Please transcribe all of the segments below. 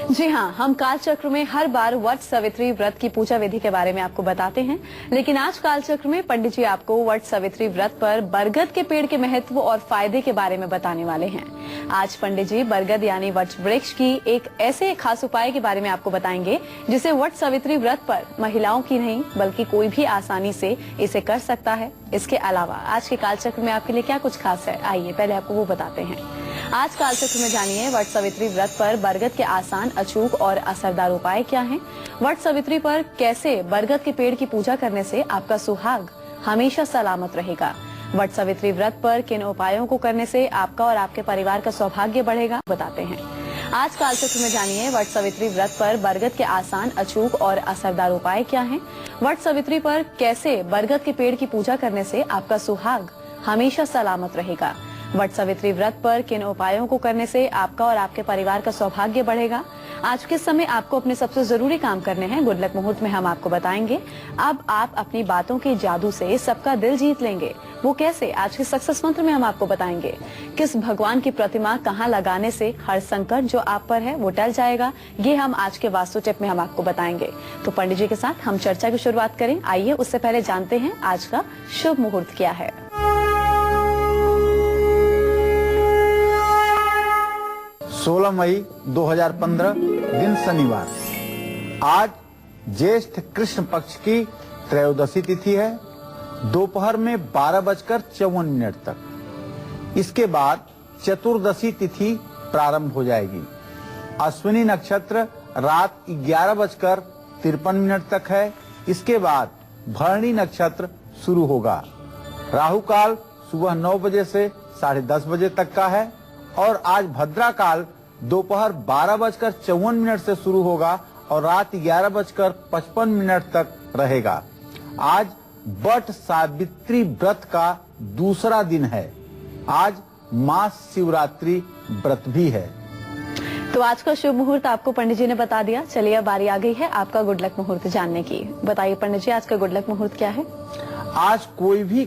जी हाँ, हम काल चक्र में हर बार वट सावित्री व्रत की पूजा विधि के बारे में आपको बताते हैं, लेकिन आज काल चक्र में पंडित जी आपको वट सावित्री व्रत पर बरगद के पेड़ के महत्व और फायदे के बारे में बताने वाले हैं। आज पंडित जी बरगद यानी वट वृक्ष की एक ऐसे खास उपाय के बारे में आपको बताएंगे जिसे वट सावित्री व्रत पर महिलाओं की नहीं बल्कि कोई भी आसानी से इसे कर सकता है। इसके अलावा आज के काल चक्र में आपके लिए क्या कुछ खास है, आइए पहले आपको वो बताते हैं। आज काल चक्र में जानिए वट सावित्री व्रत पर बरगद के आसान, अचूक और असरदार उपाय क्या हैं। वट सावित्री पर कैसे बरगद के पेड़ की पूजा करने से आपका सुहाग हमेशा सलामत रहेगा। वट सावित्री व्रत पर किन उपायों को करने से आपका और आपके परिवार का सौभाग्य बढ़ेगा, बताते हैं। आज काल चक्र में जानिए वट सावित्री व्रत पर बरगद के आसान, अचूक और असरदार उपाय क्या हैं। वट सावित्री पर कैसे बरगद के पेड़ की पूजा करने से आपका सुहाग हमेशा सलामत रहेगा। वट सावित्री व्रत पर किन उपायों को करने से आपका और आपके परिवार का सौभाग्य बढ़ेगा। आज के समय आपको अपने सबसे जरूरी काम करने हैं, गुड लक मुहूर्त में हम आपको बताएंगे। अब आप अपनी बातों के जादू से सबका दिल जीत लेंगे। वो कैसे, आज के सक्सेस मंत्र में हम आपको बताएंगे। किस भगवान की प्रतिमा कहाँ लगाने से हर संकट जो आप पर है वो टल जाएगा, ये हम आज के वास्तु टिप में हम आपको बताएंगे। तो पंडित जी के साथ हम चर्चा की शुरुआत करें। आइए उससे पहले जानते हैं आज का शुभ मुहूर्त क्या है। 16 मई 2015 दिन शनिवार। आज ज्येष्ठ कृष्ण पक्ष की त्रयोदशी तिथि है, दोपहर में 12:54 तक। इसके बाद चतुर्दशी तिथि प्रारंभ हो जाएगी। अश्विनी नक्षत्र रात 11:53 तक है। इसके बाद भरणी नक्षत्र शुरू होगा। राहु काल सुबह 9 बजे से 10:30 बजे तक का है और आज भद्रा काल दोपहर 12:54 से शुरू होगा और रात 11:55 तक रहेगा। आज वट सावित्री व्रत का दूसरा दिन है। आज महाशिवरात्रि व्रत भी है। तो आज का शुभ मुहूर्त आपको पंडित जी ने बता दिया। चलिए अब बारी आ गई है आपका गुड लक मुहूर्त जानने की। बताइए पंडित जी, आज का गुड लक मुहूर्त क्या है। आज कोई भी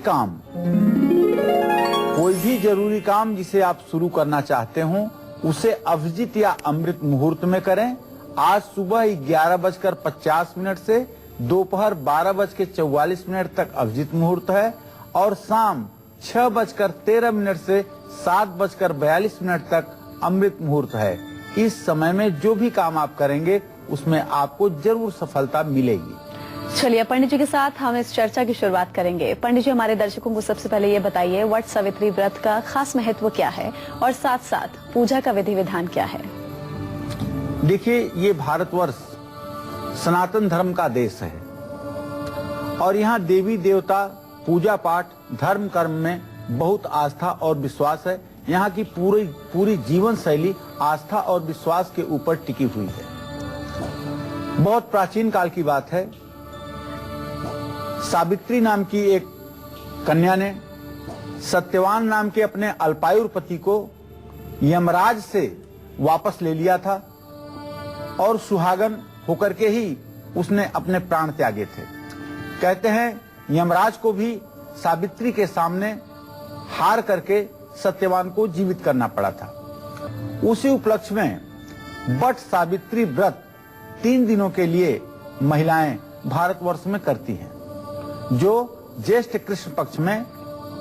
जरूरी काम जिसे आप शुरू करना चाहते हो उसे अभिजीत या अमृत मुहूर्त में करें। आज सुबह 11:50 से दोपहर 12:44 तक अभिजीत मुहूर्त है और शाम 6:13 से 7:42 तक अमृत मुहूर्त है। इस समय में जो भी काम आप करेंगे उसमें आपको जरूर सफलता मिलेगी। चलिए पंडित जी के साथ हम इस चर्चा की शुरुआत करेंगे। पंडित जी, हमारे दर्शकों को सबसे पहले ये बताइए वट सावित्री व्रत का खास महत्व क्या है और साथ साथ पूजा का विधि विधान क्या है। देखिए, ये भारतवर्ष सनातन धर्म का देश है और यहाँ देवी देवता, पूजा पाठ, धर्म कर्म में बहुत आस्था और विश्वास है। यहाँ की पूरी जीवन शैली आस्था और विश्वास के ऊपर टिकी हुई है। बहुत प्राचीन काल की बात है। सावित्री नाम की एक कन्या ने सत्यवान नाम के अपने अल्पायुर पति को यमराज से वापस ले लिया था और सुहागन होकर के ही उसने अपने प्राण त्यागे थे। कहते हैं यमराज को भी सावित्री के सामने हार करके सत्यवान को जीवित करना पड़ा था। उसी उपलक्ष्य में वट सावित्री व्रत 3 दिनों के लिए महिलाएं भारतवर्ष में करती हैं, जो ज्येष्ठ कृष्ण पक्ष में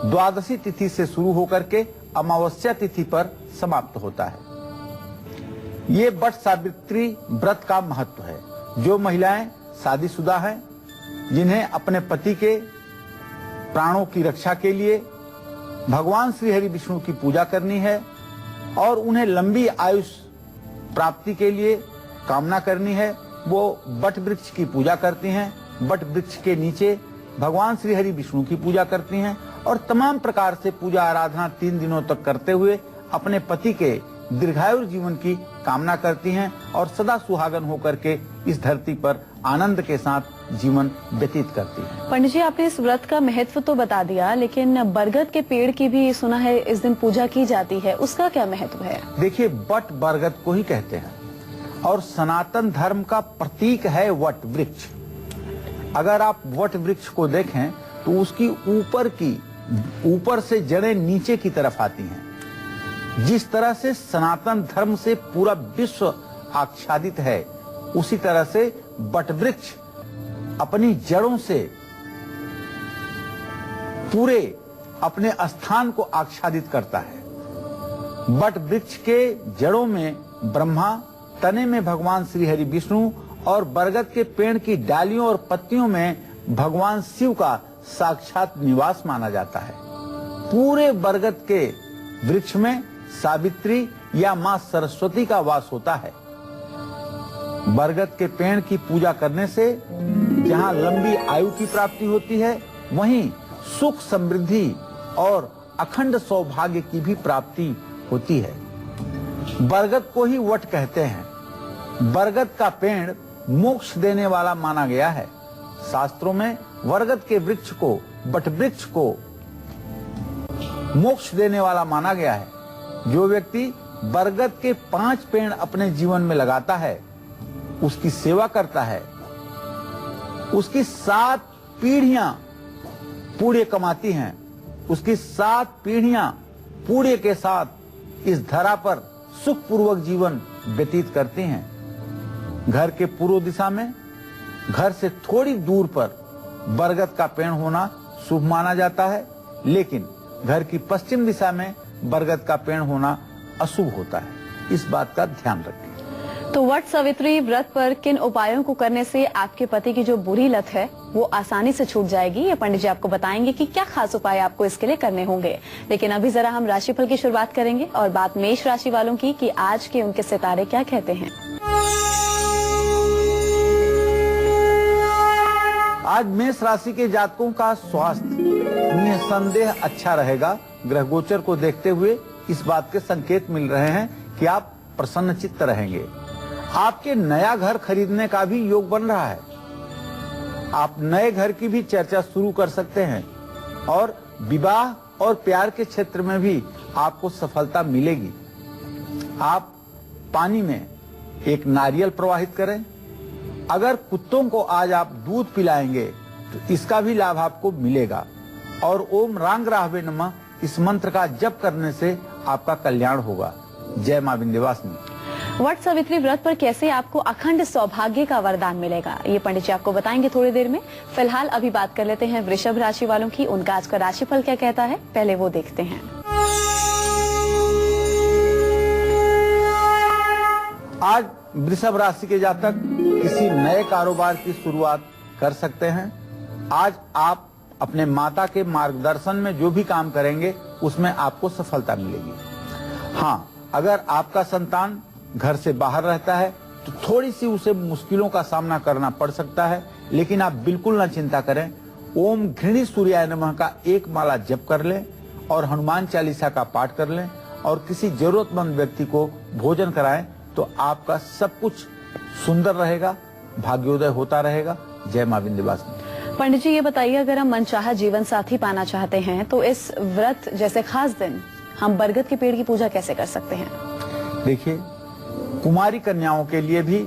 द्वादशी तिथि से शुरू होकर के अमावस्या तिथि पर समाप्त होता है। ये वट सावित्री व्रत का महत्व है। जो महिलाएं शादीशुदा हैं, जिन्हें अपने पति के प्राणों की रक्षा के लिए भगवान श्री हरि विष्णु की पूजा करनी है और उन्हें लंबी आयुष प्राप्ति के लिए कामना करनी है, वो वट वृक्ष की पूजा करती हैं। वट वृक्ष के नीचे भगवान श्री हरि विष्णु की पूजा करती हैं और तमाम प्रकार से पूजा आराधना 3 दिनों तक करते हुए अपने पति के दीर्घायु जीवन की कामना करती हैं और सदा सुहागन होकर के इस धरती पर आनंद के साथ जीवन व्यतीत करती हैं। पंडित जी, आपने इस व्रत का महत्व तो बता दिया, लेकिन बरगद के पेड़ की भी सुना है इस दिन पूजा की जाती है, उसका क्या महत्व है। देखिए, वट बरगद को ही कहते हैं और सनातन धर्म का प्रतीक है वट वृक्ष। अगर आप वट वृक्ष को देखें तो उसकी ऊपर से जड़ें नीचे की तरफ आती हैं। जिस तरह से सनातन धर्म से पूरा विश्व आच्छादित है, उसी तरह से वटवृक्ष अपनी जड़ों से पूरे अपने स्थान को आच्छादित करता है। वट वृक्ष के जड़ों में ब्रह्मा, तने में भगवान श्री हरि विष्णु और बरगद के पेड़ की डालियों और पत्तियों में भगवान शिव का साक्षात निवास माना जाता है। पूरे बरगद के वृक्ष में सावित्री या मां सरस्वती का वास होता है। बरगद के पेड़ की पूजा करने से जहां लंबी आयु की प्राप्ति होती है, वहीं सुख, समृद्धि और अखंड सौभाग्य की भी प्राप्ति होती है। बरगद को ही वट कहते हैं। बरगद का पेड़ मोक्ष देने वाला माना गया है। शास्त्रों में बरगद के वृक्ष को, वट वृक्ष को मोक्ष देने वाला माना गया है। जो व्यक्ति बरगद के 5 पेड़ अपने जीवन में लगाता है, उसकी सेवा करता है, उसकी 7 पीढ़ियां पुण्य कमाती हैं। उसकी 7 पीढ़ियां पुण्य के साथ इस धरा पर सुखपूर्वक जीवन व्यतीत करती हैं। घर के पूर्व दिशा में, घर से थोड़ी दूर पर बरगद का पेड़ होना शुभ माना जाता है, लेकिन घर की पश्चिम दिशा में बरगद का पेड़ होना अशुभ होता है। इस बात का ध्यान रखें। तो वट सावित्री व्रत पर किन उपायों को करने से आपके पति की जो बुरी लत है वो आसानी से छूट जाएगी, ये पंडित जी आपको बताएंगे कि क्या खास उपाय आपको इसके लिए करने होंगे। लेकिन अभी जरा हम राशिफल की शुरुआत करेंगे और बात मेष राशि वालों की कि आज के उनके सितारे क्या कहते हैं। आज मेष राशि के जातकों का स्वास्थ्य निसंदेह अच्छा रहेगा। ग्रह गोचर को देखते हुए इस बात के संकेत मिल रहे हैं कि आप प्रसन्नचित्त रहेंगे। आपके नया घर खरीदने का भी योग बन रहा है। आप नए घर की भी चर्चा शुरू कर सकते हैं और विवाह और प्यार के क्षेत्र में भी आपको सफलता मिलेगी। आप पानी में एक नारियल प्रवाहित करें। अगर कुत्तों को आज आप दूध पिलाएंगे तो इसका भी लाभ आपको मिलेगा। और ओम रांग राहवे नमः इस मंत्र का जप करने से आपका कल्याण होगा। जय मां विंध्यवासिनी। वट सावित्री व्रत पर कैसे आपको अखंड सौभाग्य का वरदान मिलेगा, ये पंडित जी आपको बताएंगे थोड़ी देर में। फिलहाल अभी बात कर लेते हैं वृषभ राशि वालों की। उनका आज का राशिफल क्या कहता है, पहले वो देखते हैं। आज वृषभ राशि के जातक किसी नए कारोबार की शुरुआत कर सकते हैं। आज आप अपने माता के मार्गदर्शन में जो भी काम करेंगे उसमें आपको सफलता मिलेगी। हाँ, अगर आपका संतान घर से बाहर रहता है तो थोड़ी सी उसे मुश्किलों का सामना करना पड़ सकता है, लेकिन आप बिल्कुल न चिंता करें। ओम घृणी सूर्याय नमः का 1 माला जप कर लें और हनुमान चालीसा का पाठ कर लें और किसी जरूरतमंद व्यक्ति को भोजन कराएं तो आपका सब कुछ सुंदर रहेगा, भाग्योदय होता रहेगा। जय मां विंध्यवासिनी। पंडित जी ये बताइए, अगर हम मनचाहा जीवन साथी पाना चाहते हैं तो इस व्रत जैसे खास दिन हम बरगद के पेड़ की पूजा कैसे कर सकते हैं? देखिए, कुमारी कन्याओं के लिए भी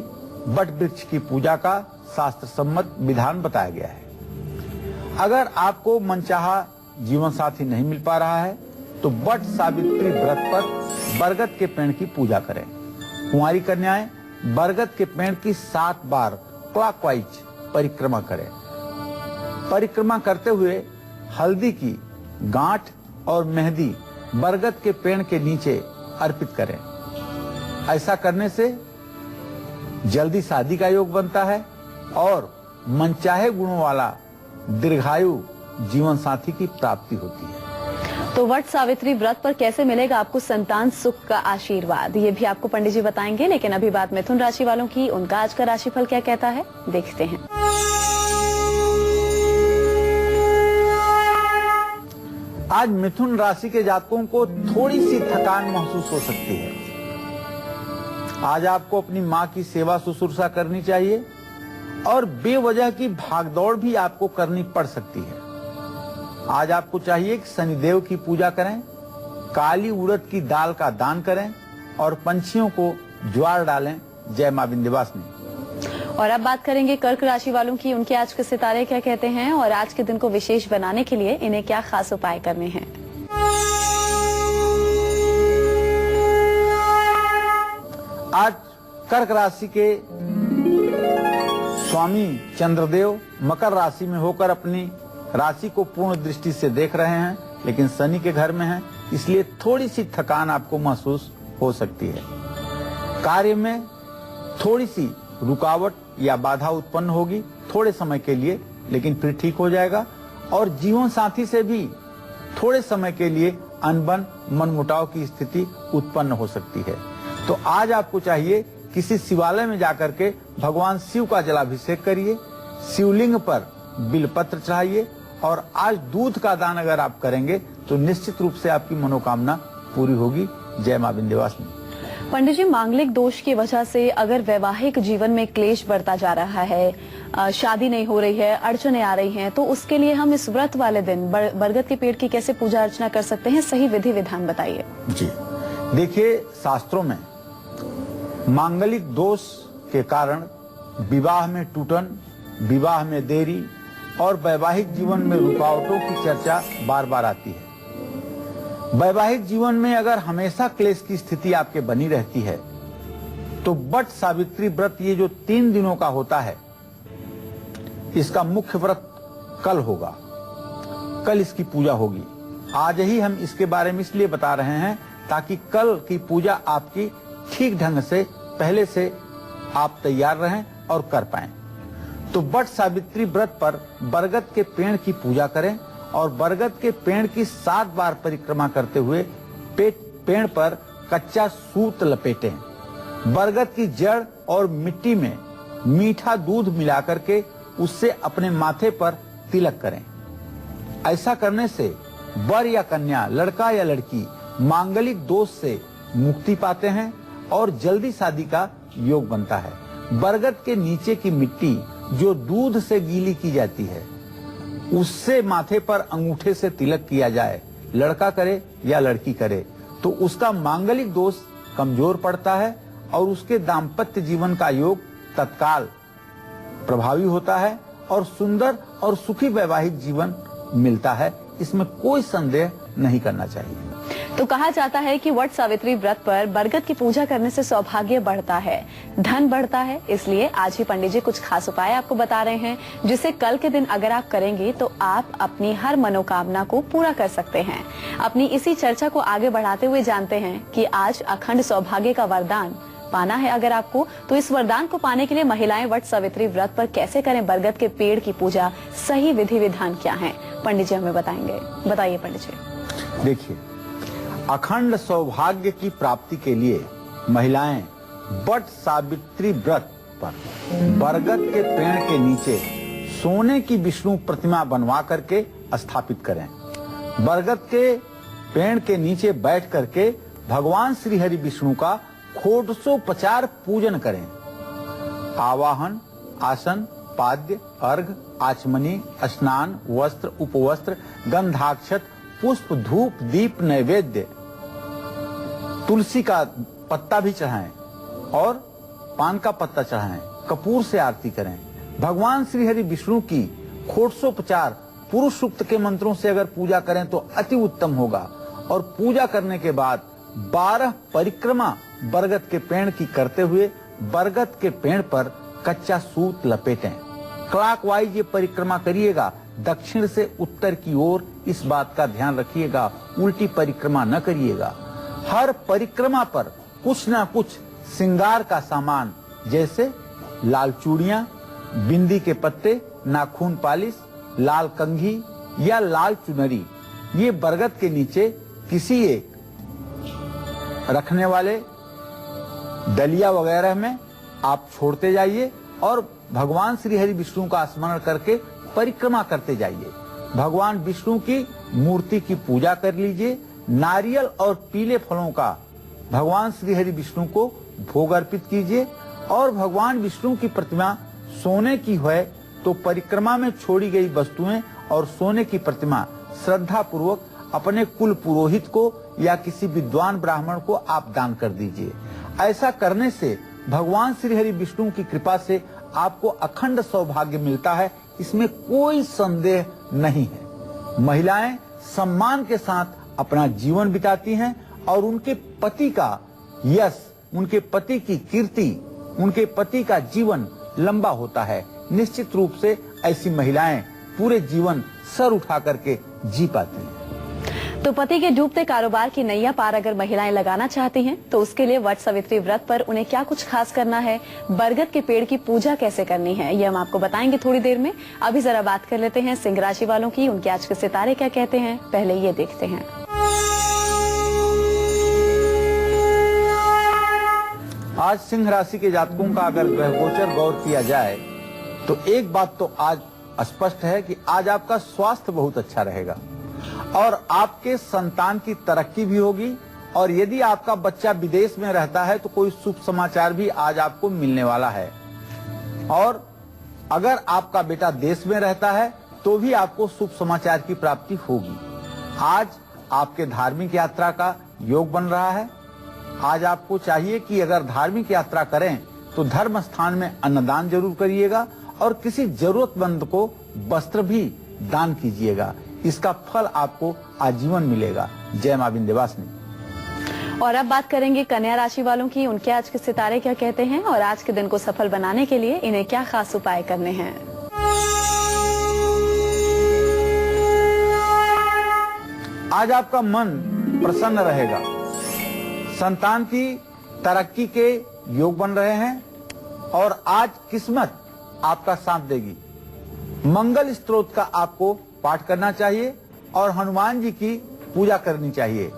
वट वृक्ष की पूजा का शास्त्र सम्मत विधान बताया गया है। अगर आपको मनचाहा जीवन साथी नहीं मिल पा रहा है तो वट सावित्री व्रत पर बरगद के पेड़ की पूजा करें। कुंवारी कन्याएं बरगद के पेड़ की 7 बार क्लॉकवाइज परिक्रमा करें। परिक्रमा करते हुए हल्दी की गांठ और मेहंदी बरगद के पेड़ के नीचे अर्पित करें। ऐसा करने से जल्दी शादी का योग बनता है और मनचाहे गुणों वाला दीर्घायु जीवन साथी की प्राप्ति होती है। तो वट सावित्री व्रत पर कैसे मिलेगा आपको संतान सुख का आशीर्वाद, ये भी आपको पंडित जी बताएंगे। लेकिन अभी बात मिथुन राशि वालों की। उनका आज का राशिफल क्या कहता है, देखते हैं। आज मिथुन राशि के जातकों को थोड़ी सी थकान महसूस हो सकती है। आज आपको अपनी मां की सेवा शुश्रूषा करनी चाहिए और बेवजह की भागदौड़ भी आपको करनी पड़ सकती है। आज आपको चाहिए कि शनिदेव की पूजा करें, काली उड़द की दाल का दान करें और पंछियों को ज्वार डालें। जय मां विंध्यवासिनी। और अब बात करेंगे कर्क राशि वालों की। उनके आज के सितारे क्या कहते हैं और आज के दिन को विशेष बनाने के लिए इन्हें क्या खास उपाय करने हैं। आज कर्क राशि के स्वामी चंद्रदेव मकर राशि में होकर अपनी राशि को पूर्ण दृष्टि से देख रहे हैं, लेकिन शनि के घर में हैं, इसलिए थोड़ी सी थकान आपको महसूस हो सकती है। कार्य में थोड़ी सी रुकावट या बाधा उत्पन्न होगी थोड़े समय के लिए, लेकिन फिर ठीक हो जाएगा। और जीवन साथी से भी थोड़े समय के लिए अनबन मनमुटाव की स्थिति उत्पन्न हो सकती है। तो आज आपको चाहिए किसी शिवालय में जाकर के भगवान शिव का जलाभिषेक करिए, शिवलिंग पर बिलपत्र चढ़ाइए, और आज दूध का दान अगर आप करेंगे तो निश्चित रूप से आपकी मनोकामना पूरी होगी। जय मां विंध्यवासिनी। पंडित जी, मांगलिक दोष की वजह से अगर वैवाहिक जीवन में क्लेश बढ़ता जा रहा है, शादी नहीं हो रही है, अड़चने आ रही हैं, तो उसके लिए हम इस व्रत वाले दिन बरगद के पेड़ की कैसे पूजा अर्चना कर सकते हैं? सही विधि विधान बताइए। जी देखिए, शास्त्रों में मांगलिक दोष के कारण विवाह में टूटन, विवाह में देरी और वैवाहिक जीवन में रुकावटों की चर्चा बार बार आती है। वैवाहिक जीवन में अगर हमेशा क्लेश की स्थिति आपके बनी रहती है तो वट सावित्री व्रत, ये जो 3 दिनों का होता है, इसका मुख्य व्रत कल होगा, कल इसकी पूजा होगी। आज ही हम इसके बारे में इसलिए बता रहे हैं ताकि कल की पूजा आपकी ठीक ढंग से पहले से आप तैयार रहें और कर पाएं। तो वट सावित्री व्रत पर बरगद के पेड़ की पूजा करें और बरगद के पेड़ की 7 बार परिक्रमा करते हुए पेड़ पर कच्चा सूत लपेटें। बरगद की जड़ और मिट्टी में मीठा दूध मिलाकर के उससे अपने माथे पर तिलक करें। ऐसा करने से वर या कन्या, लड़का या लड़की मांगलिक दोष से मुक्ति पाते हैं और जल्दी शादी का योग बनता है। बरगद के नीचे की मिट्टी जो दूध से गीली की जाती है, उससे माथे पर अंगूठे से तिलक किया जाए, लड़का करे या लड़की करे, तो उसका मांगलिक दोष कमजोर पड़ता है और उसके दाम्पत्य जीवन का योग तत्काल प्रभावी होता है और सुंदर और सुखी वैवाहिक जीवन मिलता है। इसमें कोई संदेह नहीं करना चाहिए। तो कहा जाता है कि वट सावित्री व्रत पर बरगद की पूजा करने से सौभाग्य बढ़ता है, धन बढ़ता है। इसलिए आज ही पंडित जी कुछ खास उपाय आपको बता रहे हैं जिसे कल के दिन अगर आप करेंगे तो आप अपनी हर मनोकामना को पूरा कर सकते हैं। अपनी इसी चर्चा को आगे बढ़ाते हुए जानते हैं कि आज अखंड सौभाग्य का वरदान पाना है अगर आपको, तो इस वरदान को पाने के लिए महिलाएं वट सावित्री व्रत पर कैसे करें बरगद के पेड़ की पूजा, सही विधि विधान क्या है, पंडित जी हमें बताएंगे। बताइए पंडित जी। देखिए, अखंड सौभाग्य की प्राप्ति के लिए महिलाएं वट सावित्री व्रत पर बरगद के पेड़ के नीचे सोने की विष्णु प्रतिमा बनवा करके स्थापित करें। बरगद के पेड़ के नीचे बैठ करके भगवान श्री हरि विष्णु का षोडशोपचार पूजन करें। आवाहन, आसन, पाद्य, अर्घ, आचमनी, स्नान, वस्त्र, उपवस्त्र, गंधाक्षत, पुष्प, धूप, दीप, नैवेद्य, तुलसी का पत्ता भी चढ़ाएं और पान का पत्ता चढ़ाएं, कपूर से आरती करें। भगवान श्री हरि विष्णु की षोडशोपचार पुरुष सूक्त के मंत्रों से अगर पूजा करें तो अति उत्तम होगा। और पूजा करने के बाद 12 परिक्रमा बरगद के पेड़ की करते हुए बरगद के पेड़ पर कच्चा सूत लपेटें। क्लॉकवाइज ये परिक्रमा करिएगा, दक्षिण से उत्तर की ओर। इस बात का ध्यान रखिएगा, उल्टी परिक्रमा न करिएगा। हर परिक्रमा पर कुछ न कुछ श्रृंगार का सामान, जैसे लाल चूड़ियां, बिंदी के पत्ते, नाखून पालिश, लाल कंघी या लाल चुनरी, ये बरगद के नीचे किसी एक रखने वाले डलिया वगैरह में आप छोड़ते जाइए और भगवान श्री हरि विष्णु का स्मरण करके परिक्रमा करते जाइए। भगवान विष्णु की मूर्ति की पूजा कर लीजिए। नारियल और पीले फलों का भगवान श्री हरि विष्णु को भोग अर्पित कीजिए। और भगवान विष्णु की प्रतिमा सोने की है तो परिक्रमा में छोड़ी गई वस्तुएं और सोने की प्रतिमा श्रद्धा पूर्वक अपने कुल पुरोहित को या किसी विद्वान ब्राह्मण को आप दान कर दीजिए। ऐसा करने से भगवान श्री हरि विष्णु की कृपा से आपको अखंड सौभाग्य मिलता है, इसमें कोई संदेह नहीं है। महिलाएं सम्मान के साथ अपना जीवन बिताती हैं और उनके पति का यश, उनके पति की कीर्ति उनके पति का जीवन लंबा होता है। निश्चित रूप से ऐसी महिलाएं पूरे जीवन सर उठा करके जी पाती हैं। तो पति के डूबते कारोबार की नैया पार अगर महिलाएं लगाना चाहती हैं तो उसके लिए वट सावित्री व्रत पर उन्हें क्या कुछ खास करना है, बरगद के पेड़ की पूजा कैसे करनी है, ये हम आपको बताएंगे थोड़ी देर में। अभी जरा बात कर लेते हैं सिंह राशि वालों की, उनके आज के सितारे क्या कहते हैं, पहले ये देखते हैं। आज सिंह राशि के जातकों का अगर ग्रह गोचर गौर किया जाए तो एक बात तो आज स्पष्ट है कि आज आपका स्वास्थ्य बहुत अच्छा रहेगा और आपके संतान की तरक्की भी होगी। और यदि आपका बच्चा विदेश में रहता है तो कोई शुभ समाचार भी आज आपको मिलने वाला है। और अगर आपका बेटा देश में रहता है तो भी आपको शुभ समाचार की प्राप्ति होगी। आज आपके धार्मिक यात्रा का योग बन रहा है। आज आपको चाहिए कि अगर धार्मिक यात्रा करें तो धर्म स्थान में अन्नदान जरूर करिएगा और किसी जरूरतमंद को वस्त्र भी दान कीजिएगा। इसका फल आपको आजीवन मिलेगा। जय मां विंध्यवासिनी। और अब बात करेंगे कन्या राशि वालों की, उनके आज के सितारे क्या कहते हैं और आज के दिन को सफल बनाने के लिए इन्हें क्या खास उपाय करने हैं। आज आपका मन प्रसन्न रहेगा। संतान की तरक्की के योग बन रहे हैं और आज किस्मत आपका साथ देगी। मंगल स्तोत्र का आपको पाठ करना चाहिए और हनुमान जी की पूजा करनी चाहिए।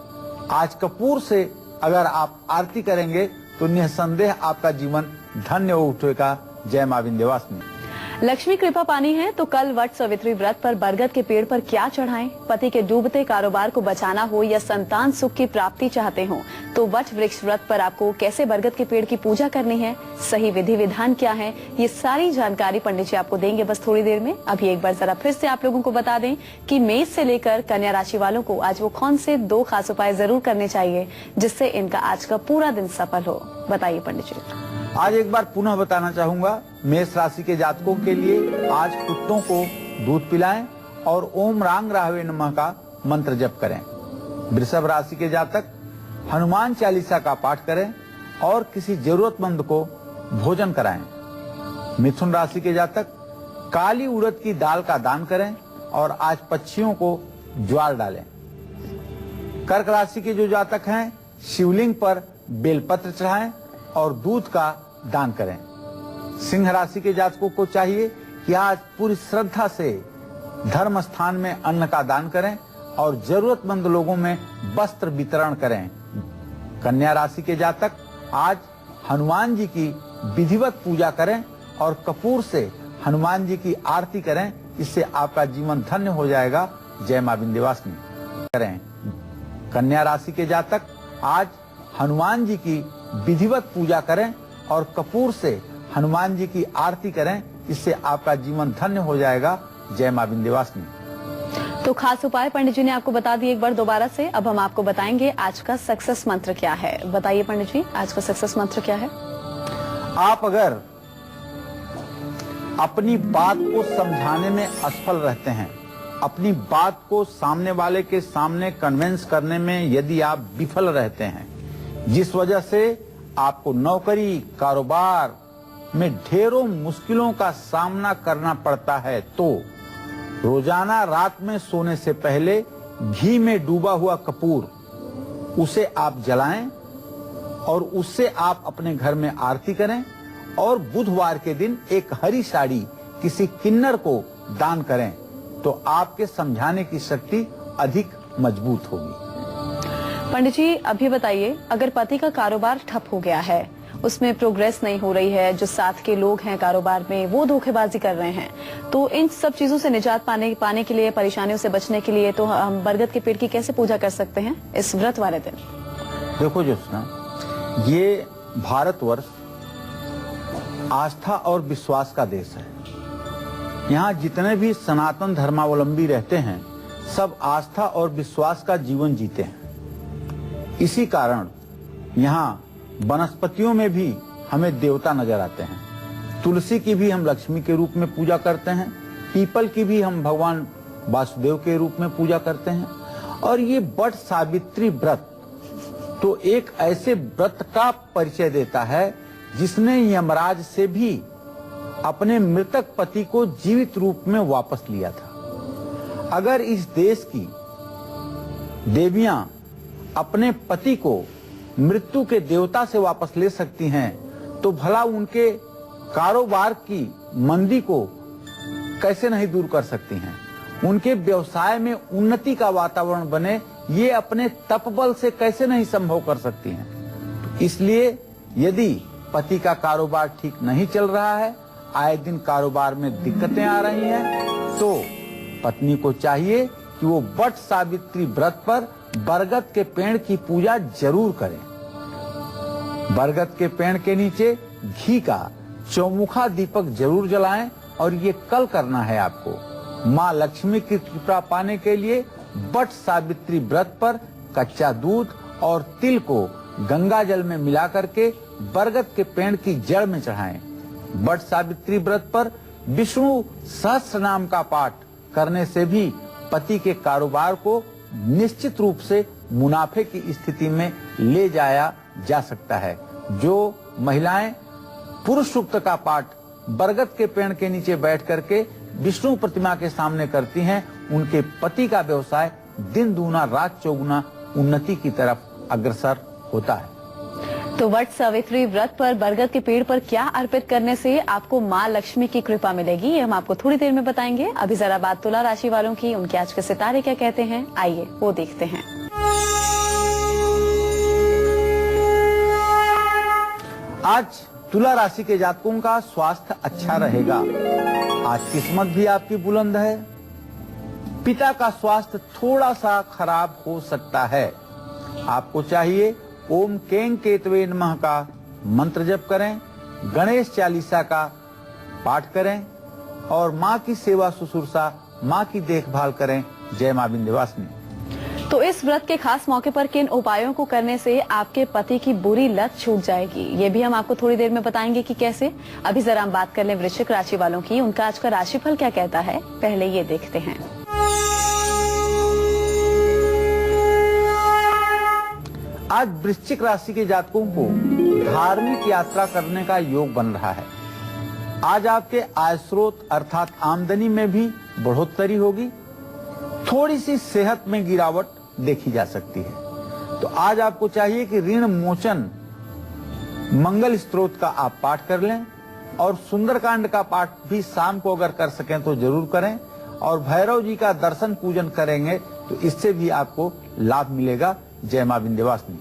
आज कपूर से अगर आप आरती करेंगे तो निसंदेह आपका जीवन धन्य हो उठेगा। जय मां विंध्यवासिनी। लक्ष्मी कृपा पानी है तो कल वट सावित्री व्रत पर बरगद के पेड़ पर क्या चढ़ाएं? पति के डूबते कारोबार को बचाना हो या संतान सुख की प्राप्ति चाहते हो तो वट वृक्ष व्रत पर आपको कैसे बरगद के पेड़ की पूजा करनी है, सही विधि विधान क्या है, ये सारी जानकारी पंडित जी आपको देंगे बस थोड़ी देर में। अभी एक बार जरा फिर से आप लोगों को बता दें कि मेष से लेकर कन्या राशि वालों को आज वो कौन से 2 खास उपाय जरूर करने चाहिए जिससे इनका आज का पूरा दिन सफल हो। बताइए पंडित जी। आज एक बार पुनः बताना चाहूंगा, मेष राशि के जातकों के लिए आज कुत्तों को दूध पिलाएं और ओम रांग राहवे नमः का मंत्र जप करें। वृषभ राशि के जातक हनुमान चालीसा का पाठ करें और किसी जरूरतमंद को भोजन कराएं। मिथुन राशि के जातक काली उड़द की दाल का दान करें और आज पक्षियों को ज्वार डालें। कर्क राशि के जो जातक हैं शिवलिंग पर बेलपत्र चढ़ाएं और दूध का दान करें। सिंह राशि के जातकों को चाहिए कि आज पूरी श्रद्धा से धर्म स्थान में अन्न का दान करें और जरूरतमंद लोगों में वस्त्र वितरण करें। कन्या राशि के जातक आज हनुमान जी की विधिवत पूजा करें और कपूर से हनुमान जी की आरती करें। इससे आपका जीवन धन्य हो जाएगा। जय मां विंध्यवासिनी। करें। कन्या राशि के जातक आज हनुमान जी की विधिवत पूजा करें और कपूर से हनुमान जी की आरती करें। इससे आपका जीवन धन्य हो जाएगा। जय मां विंध्यवासिनी। तो खास उपाय पंडित जी ने आपको बता दिए एक बार दोबारा से। अब हम आपको बताएंगे आज का सक्सेस मंत्र क्या है। बताइए पंडित जी, आज का सक्सेस मंत्र क्या है। आप अगर अपनी बात को समझाने में असफल रहते हैं, अपनी बात को सामने वाले के सामने कन्विंस करने में यदि आप विफल रहते हैं, जिस वजह से आपको नौकरी कारोबार में ढेरों मुश्किलों का सामना करना पड़ता है, तो रोजाना रात में सोने से पहले घी में डूबा हुआ कपूर उसे आप जलाएं और उससे आप अपने घर में आरती करें और बुधवार के दिन एक हरी साड़ी किसी किन्नर को दान करें तो आपके समझाने की शक्ति अधिक मजबूत होगी। पंडित जी अभी बताइए, अगर पति का कारोबार ठप हो गया है, उसमें प्रोग्रेस नहीं हो रही है, जो साथ के लोग हैं कारोबार में वो धोखेबाजी कर रहे हैं, तो इन सब चीजों से निजात पाने के लिए, परेशानियों से बचने के लिए तो हम बरगद के पेड़ की कैसे पूजा कर सकते हैं इस व्रत वाले दिन। देखो ज्योत्सना, ये भारतवर्ष आस्था और विश्वास का देश है। यहाँ जितने भी सनातन धर्मावलंबी रहते हैं सब आस्था और विश्वास का जीवन जीते हैं। इसी कारण यहाँ वनस्पतियों में भी हमें देवता नजर आते हैं। तुलसी की भी हम लक्ष्मी के रूप में पूजा करते हैं, पीपल की भी हम भगवान वासुदेव के रूप में पूजा करते हैं। और ये वट सावित्री व्रत तो एक ऐसे व्रत का परिचय देता है जिसने यमराज से भी अपने मृतक पति को जीवित रूप में वापस लिया था। अगर इस देश की देवियां अपने पति को मृत्यु के देवता से वापस ले सकती हैं, तो भला उनके कारोबार की मंदी को कैसे नहीं दूर कर सकती हैं। उनके व्यवसाय में उन्नति का वातावरण बने, ये अपने तपबल से कैसे नहीं संभव कर सकती हैं। इसलिए यदि पति का कारोबार ठीक नहीं चल रहा है, आए दिन कारोबार में दिक्कतें आ रही हैं, तो पत्नी को चाहिए कि वो वट सावित्री व्रत पर बरगद के पेड़ की पूजा जरूर करें। बरगद के पेड़ के नीचे घी का चौमुखा दीपक जरूर जलाएं, और ये कल करना है आपको। माँ लक्ष्मी की कृपा पाने के लिए वट सावित्री व्रत पर कच्चा दूध और तिल को गंगा जल में मिला करके बरगद के पेड़ की जड़ में चढ़ाएं। वट सावित्री व्रत पर विष्णु सहस्त्र नाम का पाठ करने से भी पति के कारोबार को निश्चित रूप से मुनाफे की स्थिति में ले जाया जा सकता है। जो महिलाएं पुरुष सूक्त का पाठ बरगद के पेड़ के नीचे बैठ करके विष्णु प्रतिमा के सामने करती हैं, उनके पति का व्यवसाय दिन दूना रात चौगुना उन्नति की तरफ अग्रसर होता है। तो वट सावित्री व्रत पर बरगद के पेड़ पर क्या अर्पित करने से आपको माँ लक्ष्मी की कृपा मिलेगी, ये हम आपको थोड़ी देर में बताएंगे। अभी जरा बात तुला राशि वालों की, उनके आज के सितारे क्या कहते हैं, आइए वो देखते हैं। आज तुला राशि के जातकों का स्वास्थ्य अच्छा रहेगा। आज किस्मत भी आपकी बुलंद है। पिता का स्वास्थ्य थोड़ा सा खराब हो सकता है। आपको चाहिए ओम कें केतवे नमः का मंत्र जप करें, गणेश चालीसा का पाठ करें और माँ की सेवा शुश्रूषा, माँ की देखभाल करें। जय माँ विंध्यवासिनी। तो इस व्रत के खास मौके पर किन उपायों को करने से आपके पति की बुरी लत छूट जाएगी, ये भी हम आपको थोड़ी देर में बताएंगे कि कैसे। अभी जरा हम बात कर लें वृश्चिक राशि वालों की, उनका आज का राशिफल क्या कहता है, पहले ये देखते हैं। आज वृश्चिक राशि के जातकों को धार्मिक यात्रा करने का योग बन रहा है। आज आपके आय स्रोत अर्थात आमदनी में भी बढ़ोतरी होगी। थोड़ी सी सेहत में गिरावट देखी जा सकती है। तो आज आपको चाहिए कि ऋण मोचन मंगल स्तोत्र का आप पाठ कर लें, और सुंदरकांड का पाठ भी शाम को अगर कर सकें तो जरूर करें, और भैरव जी का दर्शन पूजन करेंगे तो इससे भी आपको लाभ मिलेगा। जय मां विंध्यवासिनी।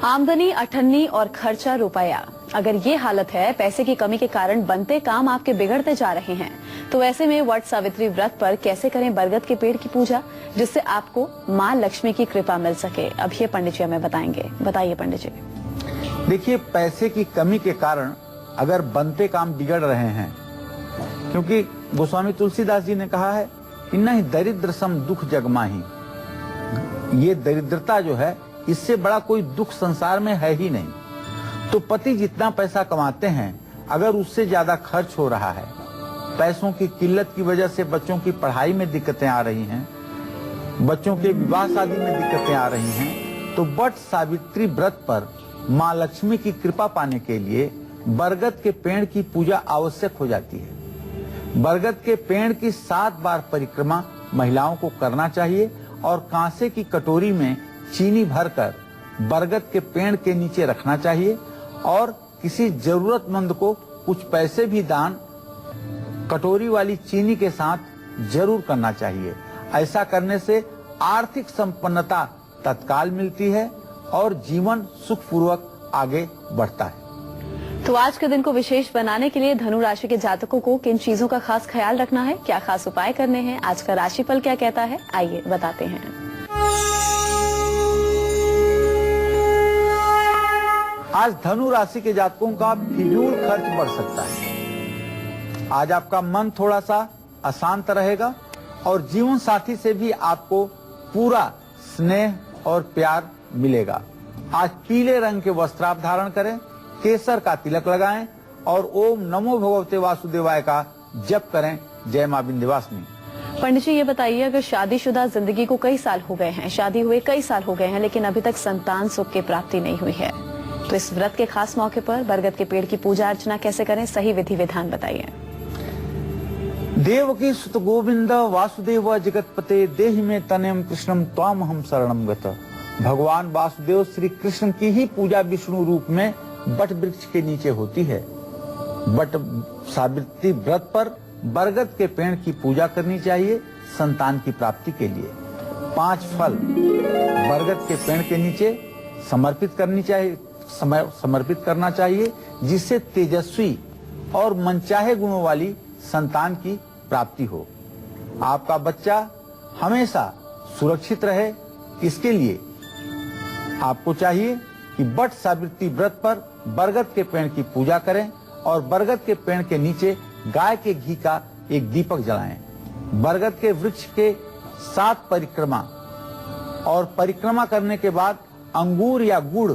आमदनी 98 और खर्चा रुपया, अगर ये हालत है, पैसे की कमी के कारण बनते काम आपके बिगड़ते जा रहे हैं, तो ऐसे में वट सावित्री व्रत पर कैसे करें बरगद के पेड़ की पूजा, जिससे आपको माँ लक्ष्मी की कृपा मिल सके। अब ये पंडित जी हमें बताएंगे। बताइए पंडित जी। देखिए, पैसे की कमी के कारण अगर बनते काम बिगड़ रहे हैं, क्योंकि गोस्वामी तुलसीदास जी ने कहा है कि नहीं दरिद्र सम दुख जगमाही, ये दरिद्रता जो है इससे बड़ा कोई दुख संसार में है ही नहीं। तो पति जितना पैसा कमाते हैं, अगर उससे ज्यादा खर्च हो रहा है, पैसों की किल्लत की वजह से बच्चों की पढ़ाई में दिक्कतें आ रही हैं, बच्चों के विवाह शादी में दिक्कतें आ रही हैं, तो वट सावित्री व्रत पर माँ लक्ष्मी की कृपा पाने के लिए बरगद के पेड़ की पूजा आवश्यक हो जाती है। बरगद के पेड़ की 7 बार परिक्रमा महिलाओं को करना चाहिए, और कांसे की कटोरी में चीनी भरकर बरगद के पेड़ के नीचे रखना चाहिए, और किसी जरूरतमंद को कुछ पैसे भी दान कटोरी वाली चीनी के साथ जरूर करना चाहिए। ऐसा करने से आर्थिक संपन्नता तत्काल मिलती है और जीवन सुखपूर्वक आगे बढ़ता है। तो आज के दिन को विशेष बनाने के लिए धनु राशि के जातकों को किन चीजों का खास ख्याल रखना है, क्या खास उपाय करने हैं, आज का राशिफल क्या कहता है, आइए बताते हैं। आज धनु राशि के जातकों का फिजूल खर्च बढ़ सकता है। आज आपका मन थोड़ा सा अशांत रहेगा, और जीवन साथी से भी आपको पूरा स्नेह और प्यार मिलेगा। आज पीले रंग के वस्त्र आप धारण करें, केसर का तिलक लगाएं, और ओम नमो भगवते वासुदेवाय का जप करें। जय मां विंध्यवासिनी। पंडित जी ये बताइए, अगर शादीशुदा जिंदगी को कई साल हो गए हैं, शादी हुए कई साल हो गए हैं, लेकिन अभी तक संतान सुख की प्राप्ति नहीं हुई है, तो इस व्रत के खास मौके पर बरगद के पेड़ की पूजा अर्चना कैसे करें, सही विधि विधान बताइए। देवकी सुत गोविंद वासुदेव जगतपते देहि में तनयम कृष्णम त्वाम हम शरणम गत। भगवान वासुदेव श्री कृष्ण की ही पूजा विष्णु रूप में बट वृक्ष के नीचे होती है। बट सावित्री व्रत पर बरगद के पेड़ की पूजा करनी चाहिए संतान की प्राप्ति के लिए। 5 फल बरगद के पेड़ के नीचे समर्पित करना चाहिए, जिससे तेजस्वी और मनचाहे गुणों वाली संतान की प्राप्ति हो। आपका बच्चा हमेशा सुरक्षित रहे, इसके लिए आपको चाहिए कि बट सावित्री व्रत पर बरगद के पेड़ की पूजा करें और बरगद के पेड़ के नीचे गाय के घी का एक दीपक जलाएं। बरगद के वृक्ष के 7 परिक्रमा और परिक्रमा करने के बाद अंगूर या गुड़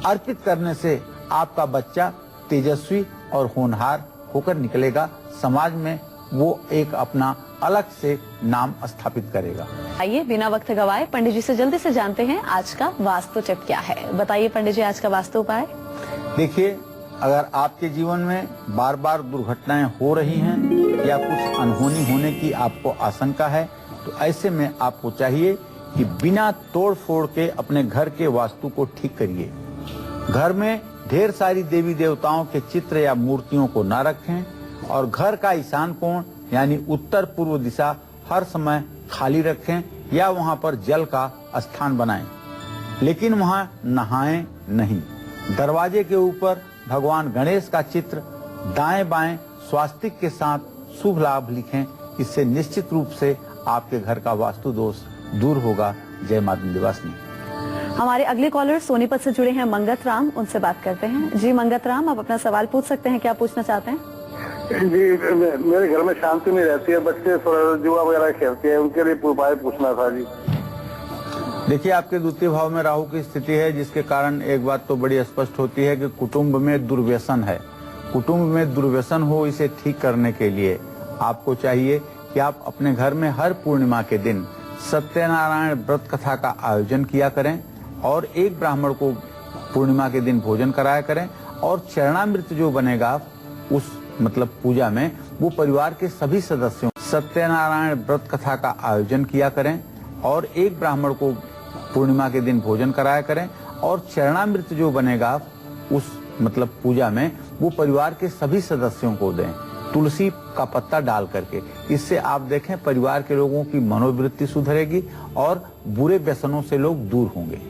अर्पित करने से आपका बच्चा तेजस्वी और होनहार होकर निकलेगा। समाज में वो एक अपना अलग से नाम स्थापित करेगा। आइए बिना वक्त गवाए पंडित जी से जल्दी से जानते हैं आज का वास्तु टिप क्या है। बताइए पंडित जी, आज का वास्तु उपाय। देखिए, अगर आपके जीवन में बार बार दुर्घटनाएं हो रही हैं या कुछ अनहोनी होने की आपको आशंका है, तो ऐसे में आपको चाहिए कि बिना तोड़ फोड़ के अपने घर के वास्तु को ठीक करिए। घर में ढेर सारी देवी देवताओं के चित्र या मूर्तियों को न रखें और घर का ईशान कोण यानी उत्तर पूर्व दिशा हर समय खाली रखें या वहां पर जल का स्थान बनाएं, लेकिन वहां नहाएं नहीं। दरवाजे के ऊपर भगवान गणेश का चित्र दाएं बाएं स्वास्तिक के साथ शुभ लाभ लिखें। इससे निश्चित रूप से आपके घर का वास्तु दोष दूर होगा। जय मां विंध्यवासिनी। हमारे अगले कॉलर सोनीपत से जुड़े हैं मंगत राम, उनसे बात करते हैं। जी मंगत राम, आप अपना सवाल पूछ सकते हैं, क्या पूछना चाहते हैं? जी, मेरे घर में शांति नहीं रहती है, बच्चे जुआ वगैरह खेलते हैं, उनके लिए उपाय पूछना था जी। देखिए, आपके द्वितीय भाव में राहु की स्थिति है, जिसके कारण एक बात तो बड़ी स्पष्ट होती है कि कुटुंब में दुर्व्यसन है। कुटुंब में दुर्व्यसन हो, इसे ठीक करने के लिए आपको चाहिए कि आप अपने घर में हर पूर्णिमा के दिन सत्यनारायण व्रत कथा का आयोजन किया करें और एक ब्राह्मण को पूर्णिमा के दिन भोजन कराया करें और चरणामृत जो बनेगा उस पूजा में वो परिवार के सभी सदस्यों सत्यनारायण व्रत कथा का आयोजन किया करें और एक ब्राह्मण को पूर्णिमा के दिन भोजन कराया करें और चरणामृत जो बनेगा उस पूजा में वो परिवार के सभी सदस्यों को दें, तुलसी का पत्ता डाल करके। इससे आप देखें परिवार के लोगों की मनोवृत्ति सुधरेगी और बुरे व्यसनों से लोग दूर होंगे।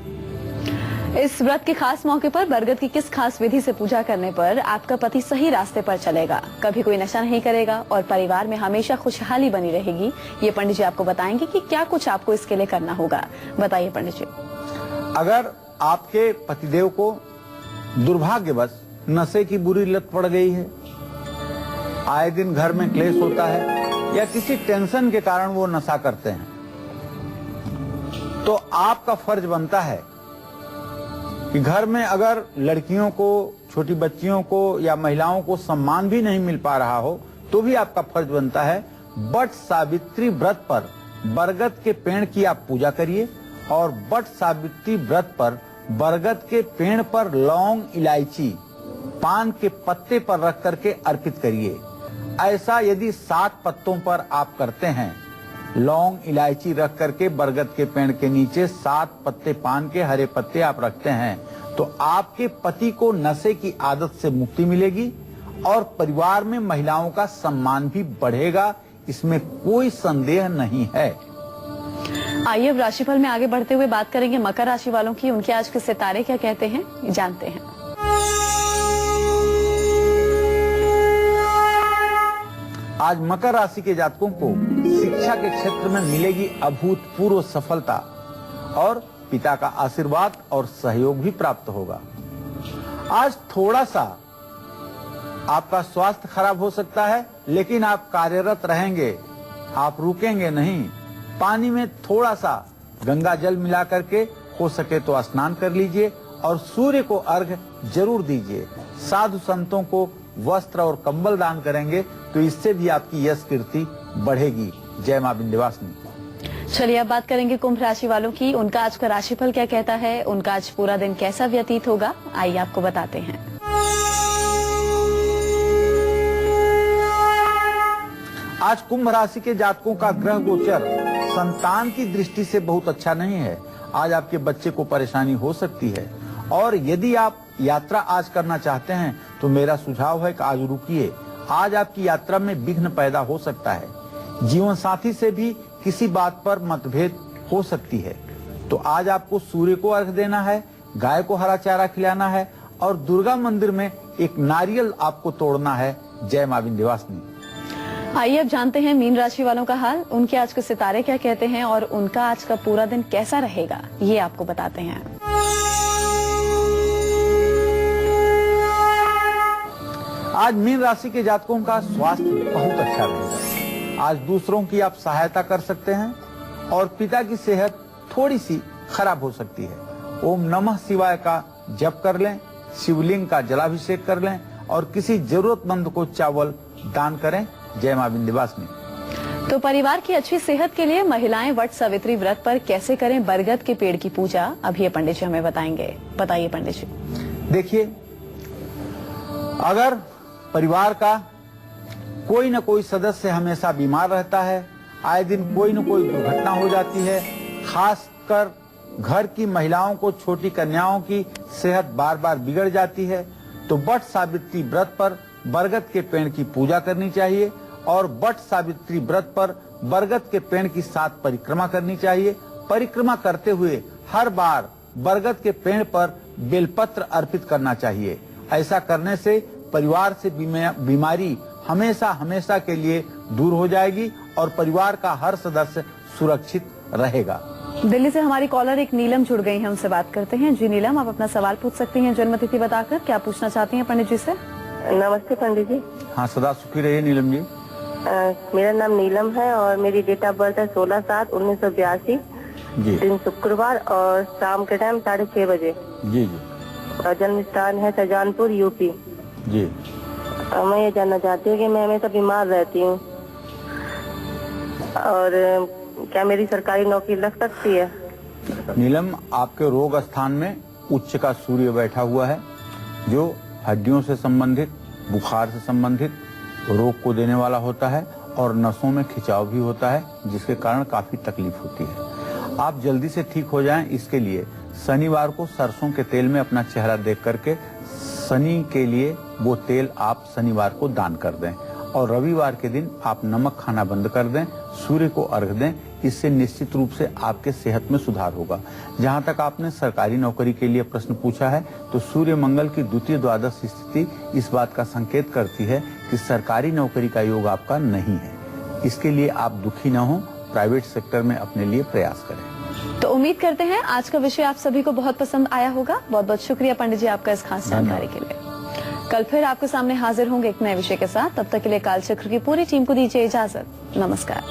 इस व्रत के खास मौके पर बरगद की किस खास विधि से पूजा करने पर आपका पति सही रास्ते पर चलेगा, कभी कोई नशा नहीं करेगा और परिवार में हमेशा खुशहाली बनी रहेगी, ये पंडित जी आपको बताएंगे कि क्या कुछ आपको इसके लिए करना होगा। बताइए पंडित जी। अगर आपके पतिदेव को दुर्भाग्यवश नशे की बुरी लत पड़ गई है, आए दिन घर में क्लेश होता है या किसी टेंशन के कारण वो नशा करते हैं, तो आपका फर्ज बनता है कि घर में अगर लड़कियों को, छोटी बच्चियों को या महिलाओं को सम्मान भी नहीं मिल पा रहा हो, तो भी आपका फर्ज बनता है बट सावित्री व्रत पर बरगद के पेड़ की आप पूजा करिए और बट सावित्री व्रत पर बरगद के पेड़ पर लौंग, इलायची, पान के पत्ते पर रख करके अर्पित करिए। ऐसा यदि 7 पत्तों पर आप करते हैं, लौंग इलायची रख करके बरगद के पेड़ के नीचे 7 पत्ते पान के हरे पत्ते आप रखते हैं, तो आपके पति को नशे की आदत से मुक्ति मिलेगी और परिवार में महिलाओं का सम्मान भी बढ़ेगा, इसमें कोई संदेह नहीं है। आइए अब राशिफल में आगे बढ़ते हुए बात करेंगे मकर राशि वालों की। उनके आज के सितारे क्या कहते हैं, जानते हैं। आज मकर राशि के जातकों को शिक्षा के क्षेत्र में मिलेगी अभूतपूर्व सफलता और पिता का आशीर्वाद और सहयोग भी प्राप्त होगा। आज थोड़ा सा आपका स्वास्थ्य खराब हो सकता है, लेकिन आप कार्यरत रहेंगे, आप रुकेंगे नहीं। पानी में थोड़ा सा गंगा जल मिला करके हो सके तो स्नान कर लीजिए और सूर्य को अर्घ्य जरूर दीजिए। साधु संतों को वस्त्र और कंबल दान करेंगे तो इससे भी आपकी यश कीर्ति बढ़ेगी। जय मां विंध्यवासिनी। चलिए अब बात करेंगे कुंभ राशि वालों की। उनका आज का राशिफल क्या कहता है, उनका आज पूरा दिन कैसा व्यतीत होगा, आइए आपको बताते हैं। आज कुंभ राशि के जातकों का ग्रह गोचर संतान की दृष्टि से बहुत अच्छा नहीं है। आज आपके बच्चे को परेशानी हो सकती है और यदि आप यात्रा आज करना चाहते हैं तो मेरा सुझाव है कि आज रुकिए। आज आपकी यात्रा में विघ्न पैदा हो सकता है। जीवन साथी से भी किसी बात पर मतभेद हो सकती है। तो आज आपको सूर्य को अर्घ देना है, गाय को हरा चारा खिलाना है और दुर्गा मंदिर में एक नारियल आपको तोड़ना है। जय मां विंध्यवासिनी। आइए अब जानते हैं मीन राशि वालों का हाल। उनके आज के सितारे क्या कहते हैं और उनका आज का पूरा दिन कैसा रहेगा, ये आपको बताते हैं। आज मीन राशि के जातकों का स्वास्थ्य बहुत अच्छा रहेगा। आज दूसरों की आप सहायता कर सकते हैं और पिता की सेहत थोड़ी सी खराब हो सकती है। ओम नमः शिवाय का जप कर लें, शिवलिंग का जलाभिषेक कर लें और किसी जरूरतमंद को चावल दान करें। जय मां विंध्यवासिनी। तो परिवार की अच्छी सेहत के लिए महिलाएं वट सावित्री व्रत पर कैसे करें बरगद के पेड़ की पूजा, अभी ये पंडित जी हमें बताएंगे। बताइए पंडित जी। देखिए, अगर परिवार का कोई न कोई सदस्य हमेशा बीमार रहता है, आए दिन कोई न कोई दुर्घटना हो जाती है, खासकर घर की महिलाओं को, छोटी कन्याओं की सेहत बार बार बिगड़ जाती है, तो वट सावित्री व्रत पर बरगद के पेड़ की पूजा करनी चाहिए और वट सावित्री व्रत पर बरगद के पेड़ की 7 परिक्रमा करनी चाहिए। परिक्रमा करते हुए हर बार बरगद के पेड़ पर बेलपत्र अर्पित करना चाहिए। ऐसा करने से परिवार से बीमारी हमेशा हमेशा के लिए दूर हो जाएगी और परिवार का हर सदस्य सुरक्षित रहेगा। दिल्ली से हमारी कॉलर एक नीलम जुड़ गई है, उनसे बात करते हैं। जी नीलम, आप अपना सवाल पूछ सकती हैं जन्म तिथि बताकर। क्या पूछना चाहती हैं पंडित जी से? नमस्ते पंडित जी। हाँ, सदा सुखी रहिए नीलम जी। मेरा नाम नीलम है और मेरी डेट ऑफ बर्थ है 16/7/1982, दिन शुक्रवार और शाम के टाइम 6:30 बजे। जी जी। और जन्म स्थान है शाहजहानपुर, यूपी। जी। मैं ये जानना चाहती हूँ कि मैं हमेशा बीमार रहती हूँ और क्या मेरी सरकारी नौकरी लग सकती है? नीलम, आपके रोग स्थान में उच्च का सूर्य बैठा हुआ है जो हड्डियों से संबंधित, बुखार से संबंधित रोग को देने वाला होता है और नसों में खिंचाव भी होता है, जिसके कारण काफी तकलीफ होती है। आप जल्दी से ठीक हो जाएं, इसके लिए शनिवार को सरसों के तेल में अपना चेहरा देख करके शनि के लिए वो तेल आप शनिवार को दान कर दें और रविवार के दिन आप नमक खाना बंद कर दें, सूर्य को अर्घ दें। इससे निश्चित रूप से आपके सेहत में सुधार होगा। जहां तक आपने सरकारी नौकरी के लिए प्रश्न पूछा है, तो सूर्य मंगल की द्वितीय द्वादश स्थिति इस बात का संकेत करती है कि सरकारी नौकरी का योग आपका नहीं है। इसके लिए आप दुखी न हो, प्राइवेट सेक्टर में अपने लिए प्रयास करें। तो उम्मीद करते हैं आज का विषय आप सभी को बहुत पसंद आया होगा। बहुत बहुत शुक्रिया पंडित जी आपका इस खास जानकारी के लिए। कल फिर आपके सामने हाजिर होंगे एक नए विषय के साथ। तब तक के लिए कालचक्र की पूरी टीम को दीजिए इजाजत। नमस्कार।